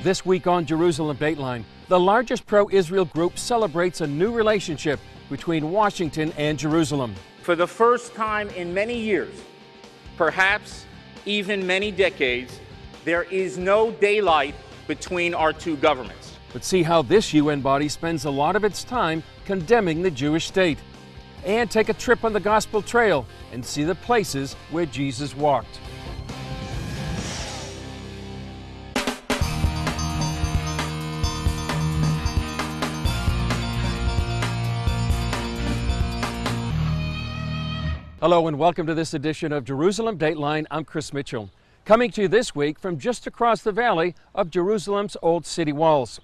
This week on Jerusalem Dateline, the largest pro-Israel group celebrates a new relationship between Washington and Jerusalem. For the first time in many years, perhaps even many decades, there is no daylight between our two governments. But see how this UN body spends a lot of its time condemning the Jewish state. And take a trip on the Gospel Trail and see the places where Jesus walked. Hello and welcome to this edition of Jerusalem Dateline. I'm Chris Mitchell. Coming to you this week from just across the valley of Jerusalem's old city walls.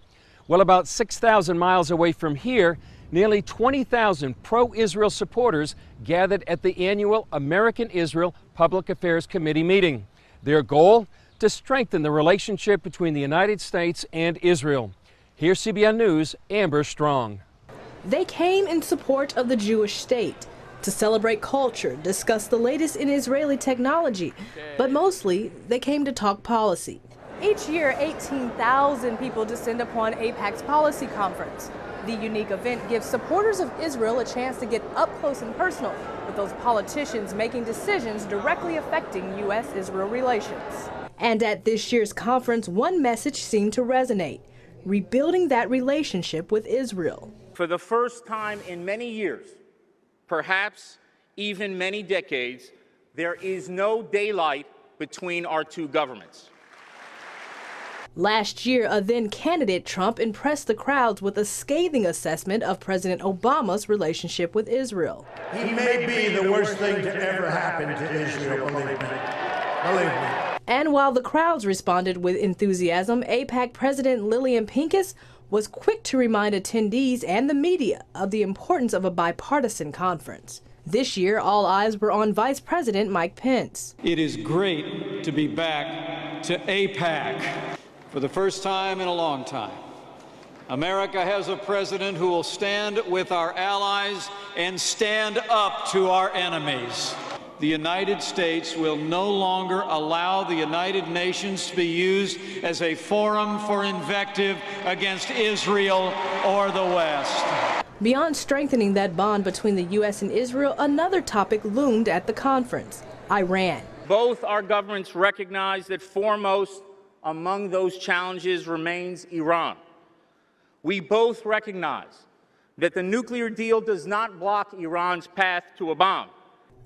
Well, about 6,000 miles away from here, nearly 20,000 pro-Israel supporters gathered at the annual American Israel Public Affairs Committee meeting. Their goal? To strengthen the relationship between the United States and Israel. Here's CBN News' Amber Strong. They came in support of the Jewish state, to celebrate culture, discuss the latest in Israeli technology, but mostly they came to talk policy. Each year, 18,000 people descend upon AIPAC's policy conference. The unique event gives supporters of Israel a chance to get up close and personal with those politicians making decisions directly affecting U.S.-Israel relations. And at this year's conference, one message seemed to resonate: rebuilding that relationship with Israel. For the first time in many years, perhaps even many decades, there is no daylight between our two governments. Last year, a then-candidate Trump impressed the crowds with a scathing assessment of President Obama's relationship with Israel. He may be the worst thing to ever happen to Israel, believe me. Believe me. And while the crowds responded with enthusiasm, AIPAC President Lillian Pincus was quick to remind attendees and the media of the importance of a bipartisan conference. This year, all eyes were on Vice President Mike Pence. It is great to be back to AIPAC for the first time in a long time. America has a president who will stand with our allies and stand up to our enemies. The United States will no longer allow the United Nations to be used as a forum for invective against Israel or the West. Beyond strengthening that bond between the U.S. and Israel, another topic loomed at the conference: Iran. Both our governments recognize that foremost among those challenges remains Iran. We both recognize that the nuclear deal does not block Iran's path to a bomb.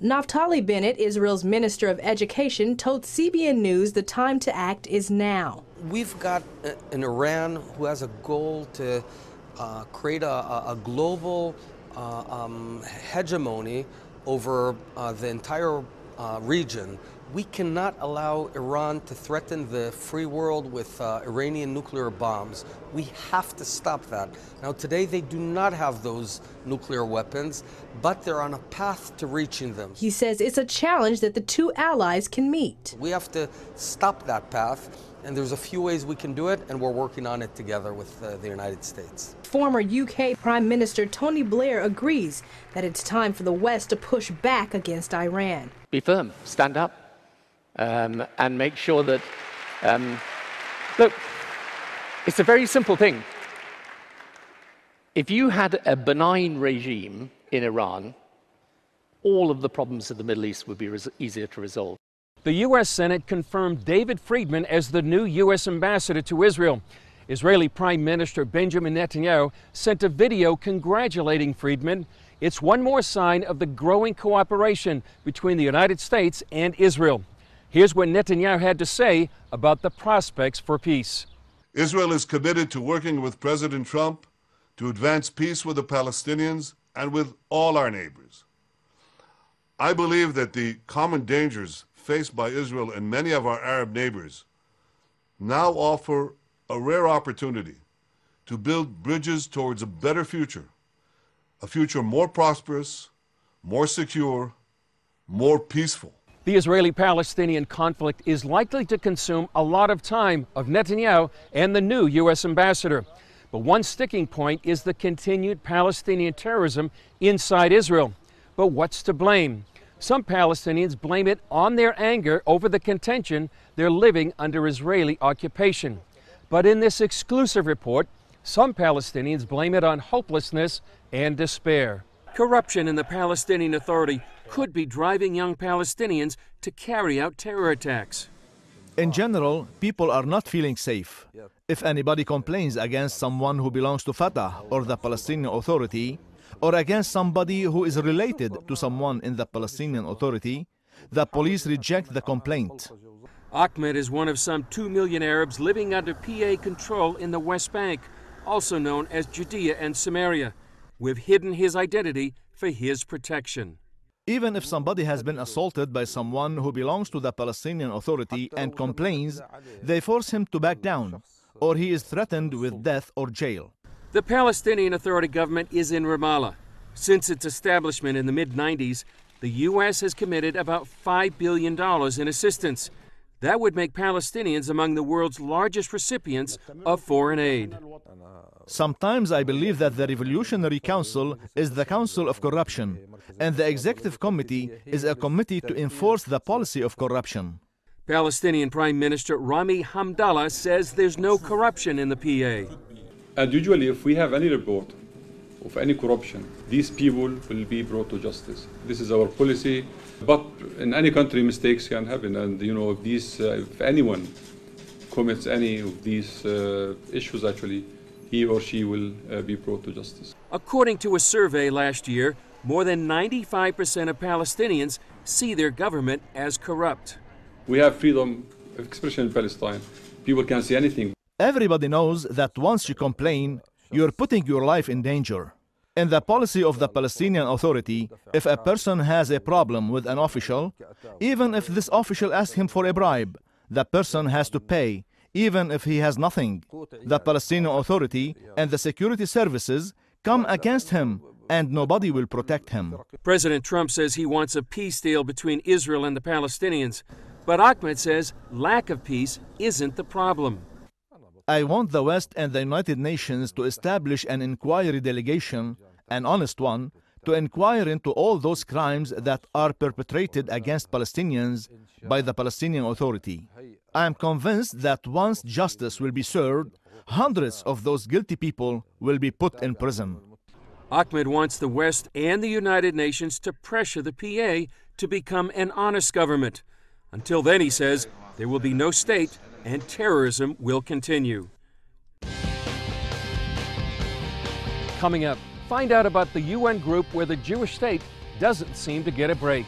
Naftali Bennett, Israel's Minister of Education, told CBN News the time to act is now. We've got an Iran who has a goal to create a global hegemony over the entire region. We cannot allow Iran to threaten the free world with Iranian nuclear bombs. We have to stop that. Now, today they do not have those nuclear weapons, but they're on a path to reaching them. He says it's a challenge that the two allies can meet. We have to stop that path, and there's a few ways we can do it, and we're working on it together with the United States. Former UK Prime Minister Tony Blair agrees that it's time for the West to push back against Iran. Be firm, stand up. And make sure that, look, it's a very simple thing. If you had a benign regime in Iran, all of the problems of the Middle East would be easier to resolve. The U.S. Senate confirmed David Friedman as the new U.S. ambassador to Israel. Israeli Prime Minister Benjamin Netanyahu sent a video congratulating Friedman. It's one more sign of the growing cooperation between the United States and Israel. Here's what Netanyahu had to say about the prospects for peace. Israel is committed to working with President Trump to advance peace with the Palestinians and with all our neighbors. I believe that the common dangers faced by Israel and many of our Arab neighbors now offer a rare opportunity to build bridges towards a better future, a future more prosperous, more secure, more peaceful. The Israeli-Palestinian conflict is likely to consume a lot of time of Netanyahu and the new U.S. ambassador. But one sticking point is the continued Palestinian terrorism inside Israel. But what's to blame? Some Palestinians blame it on their anger over the contention they're living under Israeli occupation. But in this exclusive report, some Palestinians blame it on hopelessness and despair. Corruption in the Palestinian Authority could be driving young Palestinians to carry out terror attacks. In general, people are not feeling safe. If anybody complains against someone who belongs to Fatah or the Palestinian Authority, or against somebody who is related to someone in the Palestinian Authority, the police reject the complaint. Ahmed is one of some 2 million Arabs living under PA control in the West Bank, also known as Judea and Samaria. We've hidden his identity for his protection. Even if somebody has been assaulted by someone who belongs to the Palestinian Authority and complains, they force him to back down, or he is threatened with death or jail. The Palestinian Authority government is in Ramallah. Since its establishment in the mid-90s, the U.S. has committed about $5 billion in assistance. That would make Palestinians among the world's largest recipients of foreign aid. Sometimes I believe that the Revolutionary Council is the council of corruption, and the Executive Committee is a committee to enforce the policy of corruption. Palestinian Prime Minister Rami Hamdallah says there's no corruption in the PA. And usually if we have any report of any corruption, these people will be brought to justice. This is our policy. But in any country, mistakes can happen, and if anyone commits any of these issues, actually, he or she will be brought to justice. According to a survey last year, more than 95% of Palestinians see their government as corrupt. We have freedom of expression in Palestine. People can say anything. Everybody knows that once you complain, you're putting your life in danger. In the policy of the Palestinian Authority, if a person has a problem with an official, even if this official asks him for a bribe, the person has to pay, even if he has nothing. The Palestinian Authority and the security services come against him, and nobody will protect him. President Trump says he wants a peace deal between Israel and the Palestinians, but Ahmed says lack of peace isn't the problem. I want the West and the United Nations to establish an inquiry delegation, an honest one, to inquire into all those crimes that are perpetrated against Palestinians by the Palestinian Authority. I am convinced that once justice will be served, hundreds of those guilty people will be put in prison. Ahmed wants the West and the United Nations to pressure the PA to become an honest government. Until then, he says, there will be no state and terrorism will continue. Coming up, find out about the UN group where the Jewish state doesn't seem to get a break.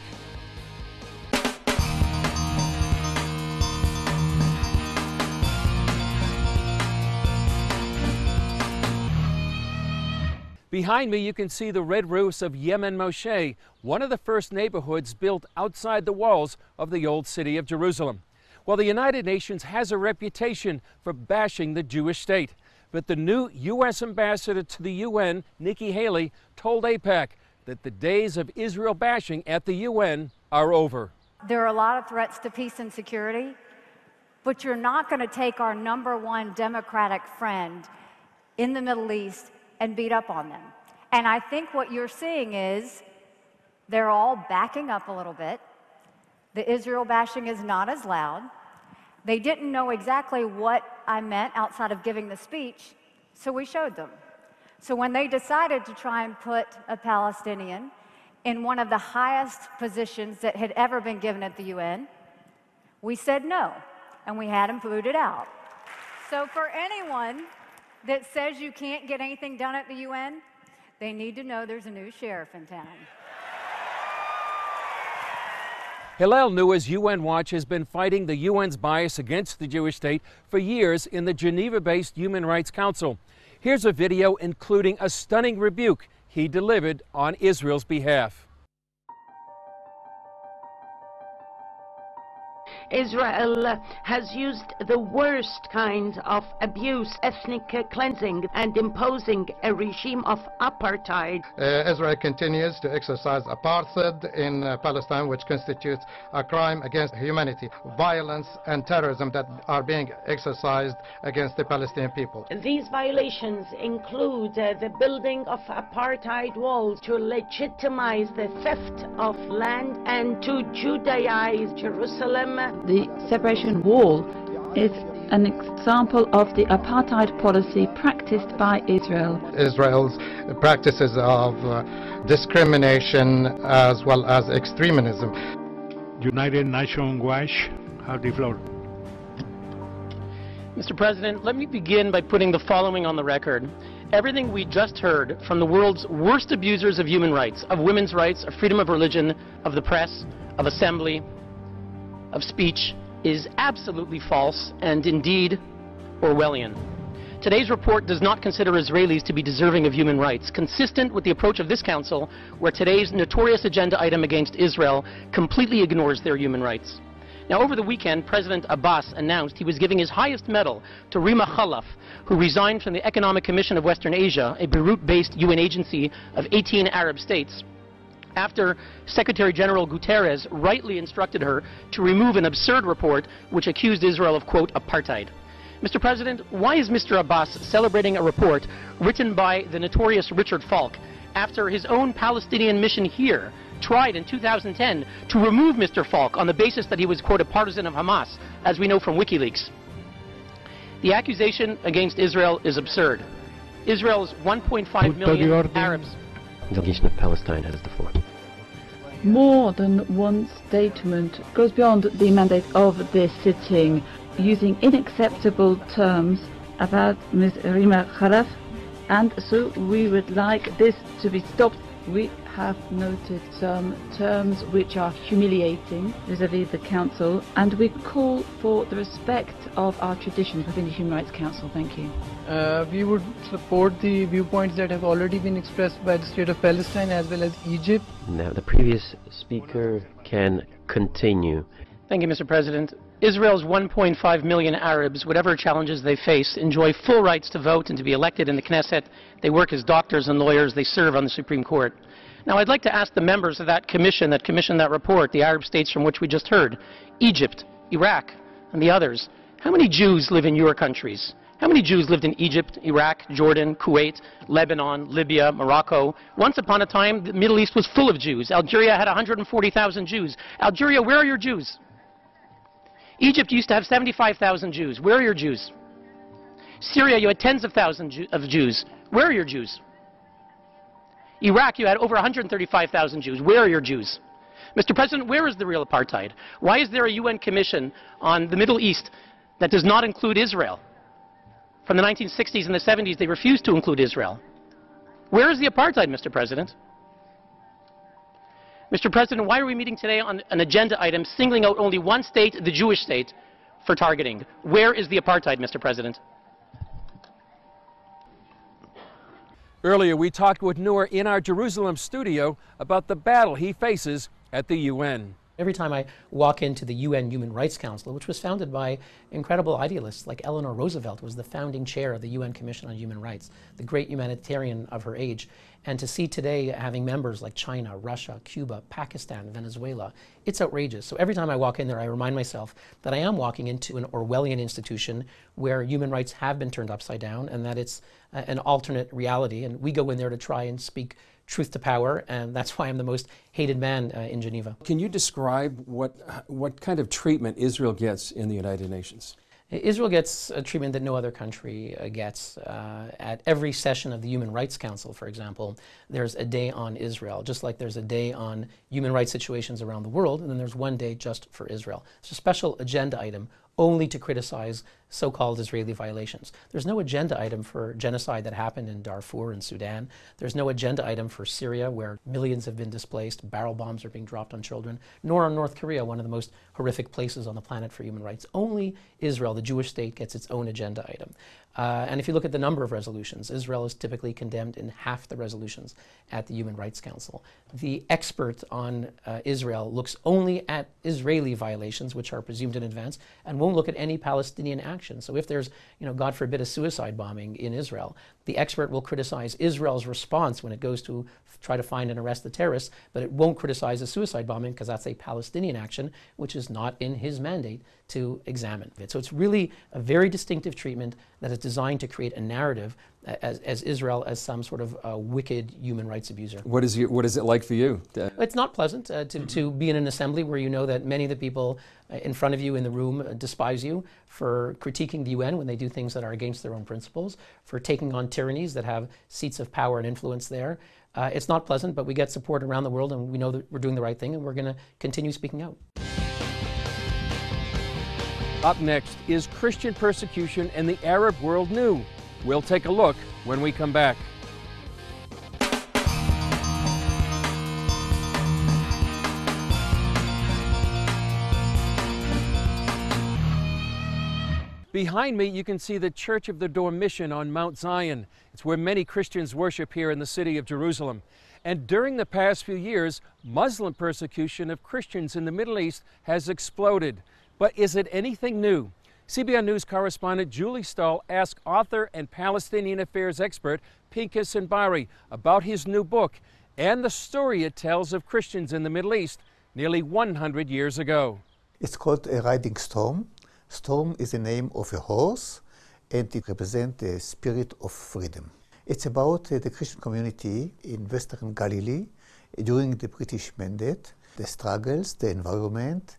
Behind me, you can see the red roofs of Yemen Moshe, one of the first neighborhoods built outside the walls of the old city of Jerusalem. Well, the United Nations has a reputation for bashing the Jewish state. But the new U.S. ambassador to the UN, Nikki Haley, told AIPAC that the days of Israel bashing at the UN are over. There are a lot of threats to peace and security, but you're not going to take our #1 democratic friend in the Middle East and beat up on them. And I think what you're seeing is they're all backing up a little bit. The Israel bashing is not as loud. They didn't know exactly what I meant outside of giving the speech, so we showed them. So when they decided to try and put a Palestinian in one of the highest positions that had ever been given at the UN, we said no, and we had him booted out. So for anyone that says you can't get anything done at the UN, they need to know there's a new sheriff in town. Hillel Nua's UN Watch has been fighting the UN's bias against the Jewish state for years in the Geneva-based Human Rights Council. Here's a video including a stunning rebuke he delivered on Israel's behalf. Israel has used the worst kind of abuse, ethnic cleansing, and imposing a regime of apartheid. Israel continues to exercise apartheid in Palestine, which constitutes a crime against humanity, violence and terrorism that are being exercised against the Palestinian people. These violations include the building of apartheid walls to legitimize the theft of land and to Judaize Jerusalem. The separation wall is an example of the apartheid policy practiced by Israel. Israel's practices of discrimination as well as extremism. United Nations watch have the floor. Mr. President, let me begin by putting the following on the record. Everything we just heard from the world's worst abusers of human rights, of women's rights, of freedom of religion, of the press, of assembly, of speech, is absolutely false and indeed Orwellian. Today's report does not consider Israelis to be deserving of human rights, consistent with the approach of this Council, where today's notorious agenda item against Israel completely ignores their human rights. Now, over the weekend, President Abbas announced he was giving his highest medal to Rima Khalaf, who resigned from the Economic Commission of Western Asia, a Beirut-based UN agency of 18 Arab states, after Secretary General Guterres rightly instructed her to remove an absurd report which accused Israel of, quote, apartheid. Mr. President, why is Mr. Abbas celebrating a report written by the notorious Richard Falk after his own Palestinian mission here tried in 2010 to remove Mr. Falk on the basis that he was, quote, a partisan of Hamas, as we know from WikiLeaks? The accusation against Israel is absurd. Israel's 1.5 million Arabs... Delegation of Palestine has the floor. More than one statement goes beyond the mandate of this sitting, using unacceptable terms about Ms. Rima Khalaf, and so we would like this to be stopped. We have noted some terms which are humiliating vis-à-vis the Council, and we call for the respect of our traditions within the Human Rights Council. Thank you. We would support the viewpoints that have already been expressed by the State of Palestine as well as Egypt. Now, the previous speaker can continue. Thank you, Mr. President. Israel's 1.5 million Arabs, whatever challenges they face, enjoy full rights to vote and to be elected in the Knesset. They work as doctors and lawyers. They serve on the Supreme Court. Now, I'd like to ask the members of that commissioned that report, the Arab states from which we just heard, Egypt, Iraq, and the others, how many Jews live in your countries? How many Jews lived in Egypt, Iraq, Jordan, Kuwait, Lebanon, Libya, Morocco? Once upon a time, the Middle East was full of Jews. Algeria had 140,000 Jews. Algeria, where are your Jews? Egypt used to have 75,000 Jews. Where are your Jews? Syria, you had tens of thousands of Jews. Where are your Jews? Iraq, you had over 135,000 Jews. Where are your Jews? Mr. President, where is the real apartheid? Why is there a UN commission on the Middle East that does not include Israel? From the 1960s and the 70s, they refused to include Israel. Where is the apartheid, Mr. President? Mr. President, why are we meeting today on an agenda item singling out only one state, the Jewish state, for targeting? Where is the apartheid, Mr. President? Earlier, we talked with Noor in our Jerusalem studio about the battle he faces at the UN. Every time I walk into the UN Human Rights Council, which was founded by incredible idealists like Eleanor Roosevelt, was the founding chair of the UN Commission on Human Rights, the great humanitarian of her age, and to see today having members like China, Russia, Cuba, Pakistan, Venezuela, it's outrageous. So every time I walk in there, I remind myself that I am walking into an Orwellian institution where human rights have been turned upside down and that it's an alternate reality, and we go in there to try and speak truth to power, and that's why I'm the most hated man in Geneva. Can you describe what kind of treatment Israel gets in the United Nations? Israel gets a treatment that no other country gets. At every session of the Human Rights Council, for example, there's a day on Israel, just like there's a day on human rights situations around the world, and then there's one day just for Israel. It's a special agenda item only to criticize so-called Israeli violations. There's no agenda item for genocide that happened in Darfur and Sudan. There's no agenda item for Syria, where millions have been displaced, barrel bombs are being dropped on children, nor on North Korea, one of the most horrific places on the planet for human rights. Only Israel, the Jewish state, gets its own agenda item. And if you look at the number of resolutions, Israel is typically condemned in half the resolutions at the Human Rights Council. The expert on Israel looks only at Israeli violations, which are presumed in advance, and won't look at any Palestinian action. So if there's, God forbid, a suicide bombing in Israel, the expert will criticize Israel's response when it goes to try to find and arrest the terrorists, but it won't criticize a suicide bombing because that's a Palestinian action, which is not in his mandate to examine it. So it's really a very distinctive treatment that is designed to create a narrative as Israel as some sort of wicked human rights abuser. What is it like for you? It's not pleasant to be in an assembly where you know that many of the people in front of you in the room despise you for critiquing the UN when they do things that are against their own principles, for taking on tyrannies that have seats of power and influence there. It's not pleasant, but we get support around the world, and we know that we're doing the right thing, and we're going to continue speaking out. Up next, is Christian persecution in the Arab world new? We'll take a look when we come back. Behind me, you can see the Church of the Door Mission on Mount Zion. It's where many Christians worship here in the city of Jerusalem. And during the past few years, Muslim persecution of Christians in the Middle East has exploded. But is it anything new? CBN News correspondent Julie Stahl asked author and Palestinian affairs expert Pinchas Bari about his new book and the story it tells of Christians in the Middle East nearly 100 years ago. It's called a riding storm. Storm is the name of a horse, and it represents the spirit of freedom. It's about the Christian community in Western Galilee during the British Mandate, the struggles, the environment,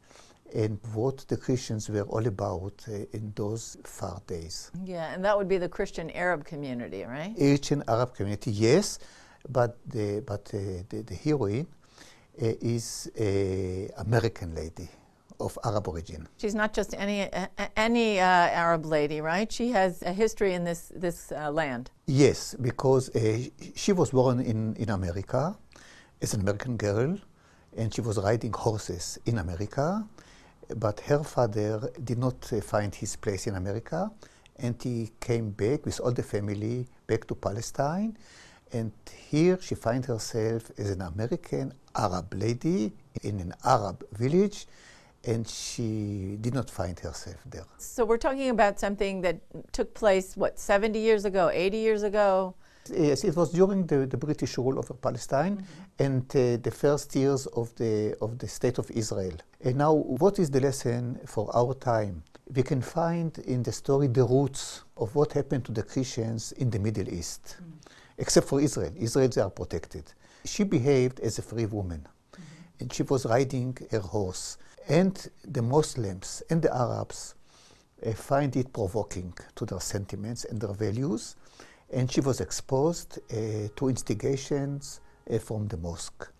and what the Christians were all about in those far days. Yeah, and that would be the Christian Arab community, right? Christian Arab community, yes, but the heroine is an American lady of Arab origin. She's not just any Arab lady, right? She has a history in this land. Yes, because she was born in America as an American girl, and she was riding horses in America, but her father did not find his place in America, and he came back with all the family back to Palestine, and here she finds herself as an American Arab lady in an Arab village, and she did not find herself there. So we're talking about something that took place, what, 70 years ago, 80 years ago? Yes, it was during the British rule over Palestine and the first years of the State of Israel. And now, what is the lesson for our time? We can find in the story the roots of what happened to the Christians in the Middle East, except for Israel. Israel, they are protected. She behaved as a free woman, and she was riding her horse. And the Muslims and the Arabs find it provoking to their sentiments and their values, and she was exposed to instigations from the mosque.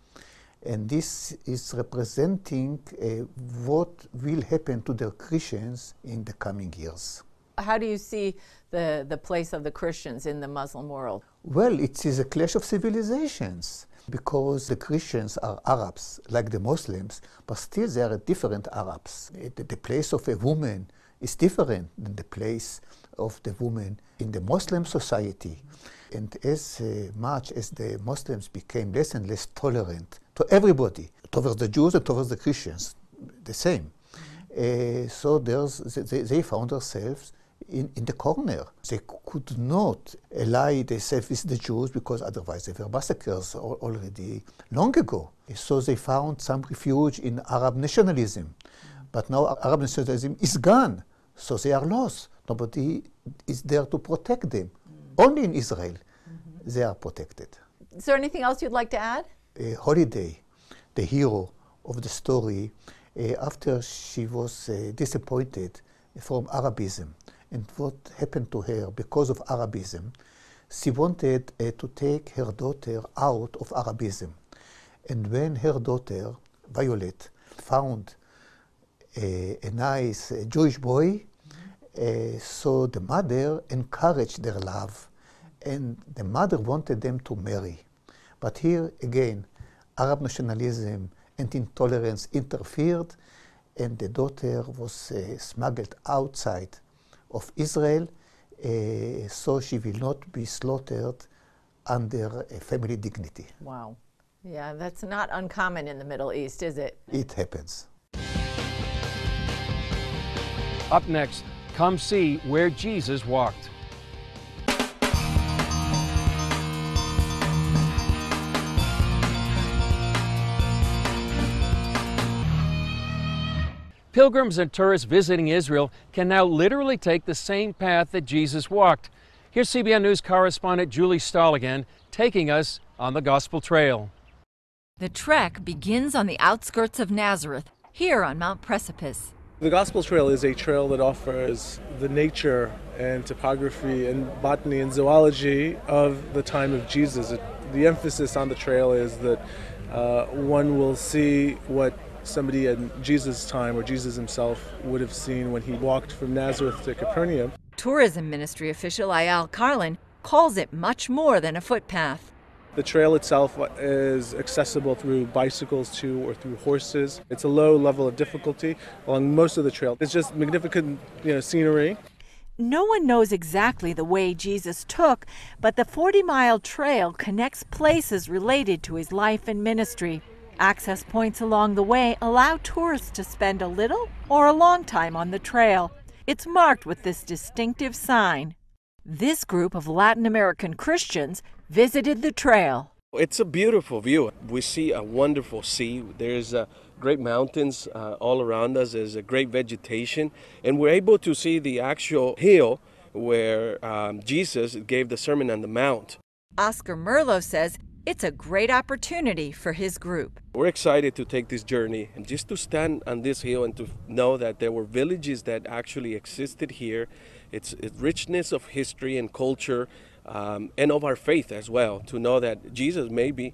And this is representing what will happen to the Christians in the coming years. How do you see the place of the Christians in the Muslim world? Well, it is a clash of civilizations, because the Christians are Arabs, like the Muslims, but still they are different Arabs. The place of a woman is different than the place of the woman in the Muslim society. And as much as the Muslims became less and less tolerant to everybody, towards the Jews and towards the Christians, the same. So they found themselves in the corner. They could not ally themselves with the Jews because otherwise they were massacres already long ago. So they found some refuge in Arab nationalism. But now Arab nationalism is gone, so they are lost. Nobody is there to protect them. Only in Israel they are protected. Is there anything else you'd like to add? Holiday, the hero of the story, after she was disappointed from Arabism, and what happened to her because of Arabism, she wanted to take her daughter out of Arabism. And when her daughter, Violet, found a nice Jewish boy, so the mother encouraged their love, and the mother wanted them to marry. But here again, Arab nationalism and intolerance interfered, and the daughter was smuggled outside of Israel, so she will not be slaughtered under family dignity. Wow. Yeah, that's not uncommon in the Middle East, is it? It happens. Up next, come see where Jesus walked. Pilgrims and tourists visiting Israel can now literally take the same path that Jesus walked. Here's CBN News correspondent Julie Stahl again, taking us on the Gospel Trail. The trek begins on the outskirts of Nazareth, here on Mount Precipice. The Gospel Trail is a trail that offers the nature and topography and botany and zoology of the time of Jesus. The emphasis on the trail is that one will see what somebody in Jesus' time or Jesus himself would have seen when he walked from Nazareth to Capernaum. Tourism Ministry official Ayal Carlin calls it much more than a footpath. The trail itself is accessible through bicycles too, or through horses. It's a low level of difficulty along most of the trail. It's just magnificent, scenery. No one knows exactly the way Jesus took, but the 40-mile trail connects places related to his life and ministry. Access points along the way allow tourists to spend a little or a long time on the trail. It's marked with this distinctive sign. This group of Latin American Christians visited the trail. It's a beautiful view. We see a wonderful sea. There's great mountains all around us. There's a great vegetation. And we're able to see the actual hill where Jesus gave the Sermon on the Mount. Oscar Merlo says it's a great opportunity for his group. We're excited to take this journey and just to stand on this hill and to know that there were villages that actually existed here. It's richness of history and culture and of our faith as well, to know that Jesus maybe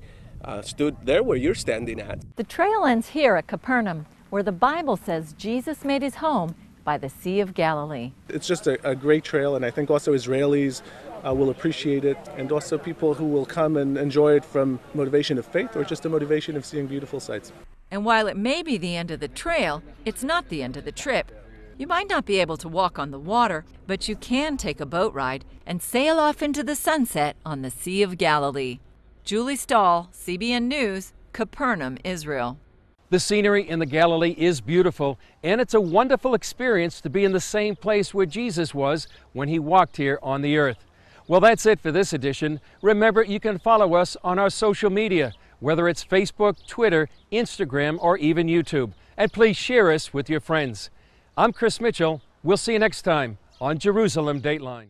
stood there where you're standing at. The trail ends here at Capernaum, where the Bible says Jesus made his home by the Sea of Galilee. It's just a great trail, and I think also Israelis will appreciate it, and also people who will come and enjoy it from motivation of faith or just a motivation of seeing beautiful sights. And while it may be the end of the trail, it's not the end of the trip. You might not be able to walk on the water, but you can take a boat ride and sail off into the sunset on the Sea of Galilee. Julie Stahl, CBN News, Capernaum, Israel. The scenery in the Galilee is beautiful, and it's a wonderful experience to be in the same place where Jesus was when he walked here on the earth. Well, that's it for this edition. Remember, you can follow us on our social media, whether it's Facebook, Twitter, Instagram, or even YouTube. And please share us with your friends. I'm Chris Mitchell. We'll see you next time on Jerusalem Dateline.